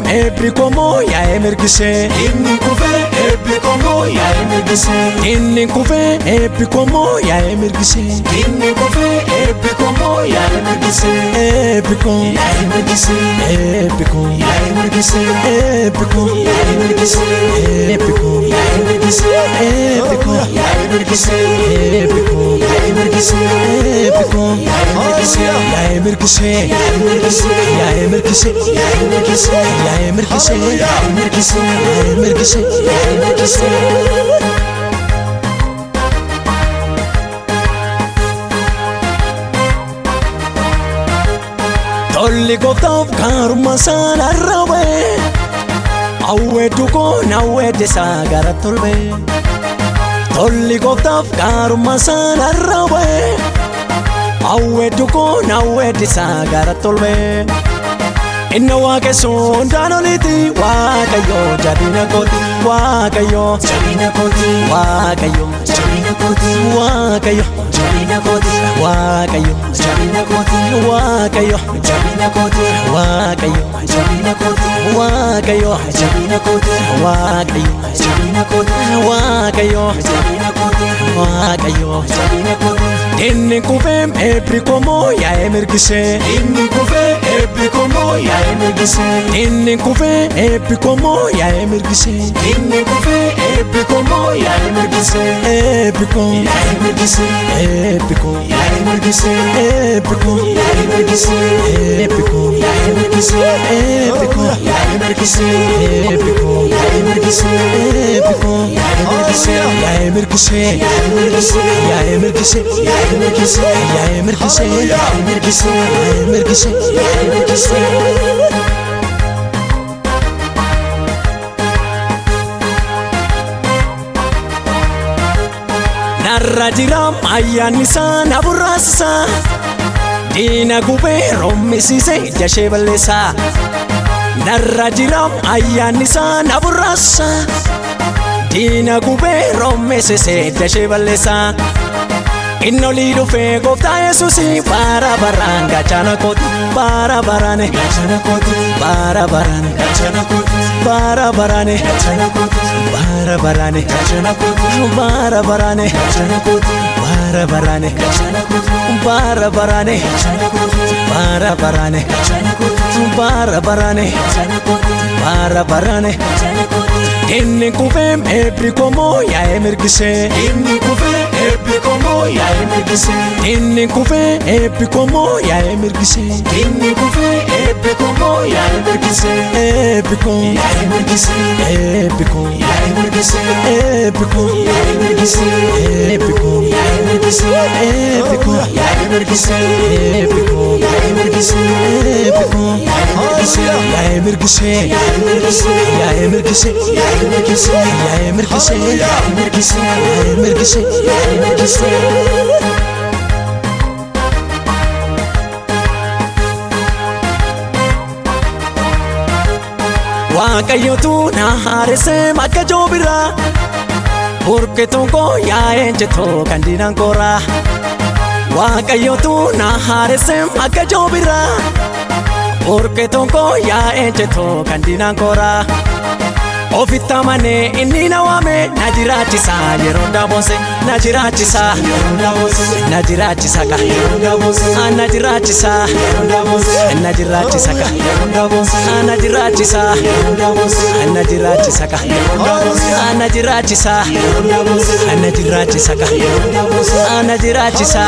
ebrikomo ya emergise. Inni kufe ebrikomo ya emergise. Inni kufe ebrikomo ya emergise. Inni kufe ebrikomo ya emergise. Ebrikon Ya emergise. ebrikon Ya emergise. ebrikon Ya emergise. ebrikon Ya emergise. ebrikon Ya emergise. ebrikon Ya emergise. ebrikon Ya emergise. ya emergise. Ya emergise. Ya emergise. Ya emergise. Ya emergise. Ya emergise. Ya emergise. Ya emergise. Tolli gooftaaf gaarummaa isaa narrawe. Awwee dukoo nawwee deesaa gara tolbe. Tolli gooftaaf gaarummaa isaa narrawe. Awwee dukoo nawwee deesaa gara tolbe. Inna waaqessuun daanoliiti waaqayyo jabina kooti waaqayyo Jabina kooti. waaqayyo Jabina kooti. waaqayyo Jabina kooti. waaqayyo Jabina kooti. waaqayyo Jabina kooti. waaqayyo Jabina kooti. waaqayyo Jabina kooti. waaqayyo Jabina kooti. waaqayyo Jabina kooti. waaqayyo Jabina kooti. Inni kufeem ebrikomo ya emergise. Inni kufe ebrikomo ya emergise. Inni kufee ebrikomo ya emergise. Inni kufe ebrikomo ya emergise. Ebrikon Ya emergise. ebrikon Ya emergise. ebrikon Ya emergise. ebrikon Ya emergise. ebrikon Ya emergise. ebrikon Ya emergise. ebrikon Ya emergise. ya emergise. Ya emergise. Ya emergise. Ya emergise. Ya emergise. Ya emergise. Ya emergise. Ya emergise. Narra jira ayyaanni isaa na burraasisa. Diina gubee roomisiise jashee balleessa. Narra jira ayyaanni isaa na burraasisa. Diina gubee roomisiise jashee balleessa. Innolii dhufee gooftaa Yesuusi bara baraan gaachana kooti bara baraane Gaachana kooti. bara baraane Gaachana kooti. bara baraane Gaachana kooti. bara baraane Gaachana kooti. bara baraane Gaachana kooti. bara baraane Gaachana kooti. bara baraane Gaachana kooti. bara baraane Gaachana kooti. bara baraane Gaachana kooti. bara baraane Gaachana kooti. Inni kufeem ebrikomo ya emergise. Inni kufe ebrikomo ya emergise. Inni kufee ebrikomo ya emergise. Inni kufe ebrikomo ya emergise. Ebrikon Ya emergise. ebrikon Ya emergise. ebrikon Ya emergise. ebrikon Ya emergise. ebrikon Ya emergise. ebrikon Ya emergise. ebrikon Ya emergise. ya emergise. Ya emergise. Ya emergise. Ya emergise. Ya emergise. Ya emergise. Ya emergise. Ya emergise. Waaqayyotu na haarese akka joobira. Burqituun koo yaa'een jettoo kan diinaan koora. Waaqayyotu na haarese akka joobira. Burqituun koo yaa'een jettoo kan diinaan koora. Ofitti amanee inni na waame na jiraachisa yeroo daboose na jiraachisa na jiraachisa ka na jiraachisa na jiraachisa ka na jiraachisa na jiraachisa ka na jiraachisa na jiraachisa ka na jiraachisa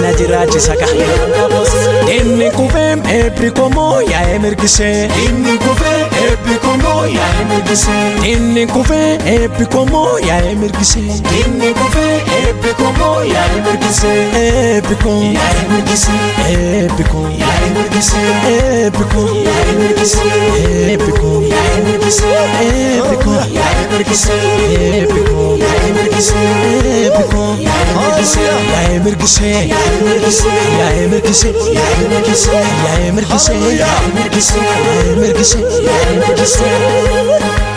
na jiraachisa ka Inni kufeem ebrikomo ya emergise. Inni kufe ebrikomo ya emergise. Inni kufee ebrikomo ya emergise. Inni kufe ebrikomo ya emergise. Ebrikon Ya emergise. ebrikon Ya emergise. ebrikon Ya emergise. ebrikon Ya emergise. ebrikon Ya emergise. ebrikon Ya emergise. ebrikon Ya emergise. ya emergise. Ya emergise. Ya emergise. Ya emergise. Ya emergise. Ya emergise. Ya emergise. Ya emergise.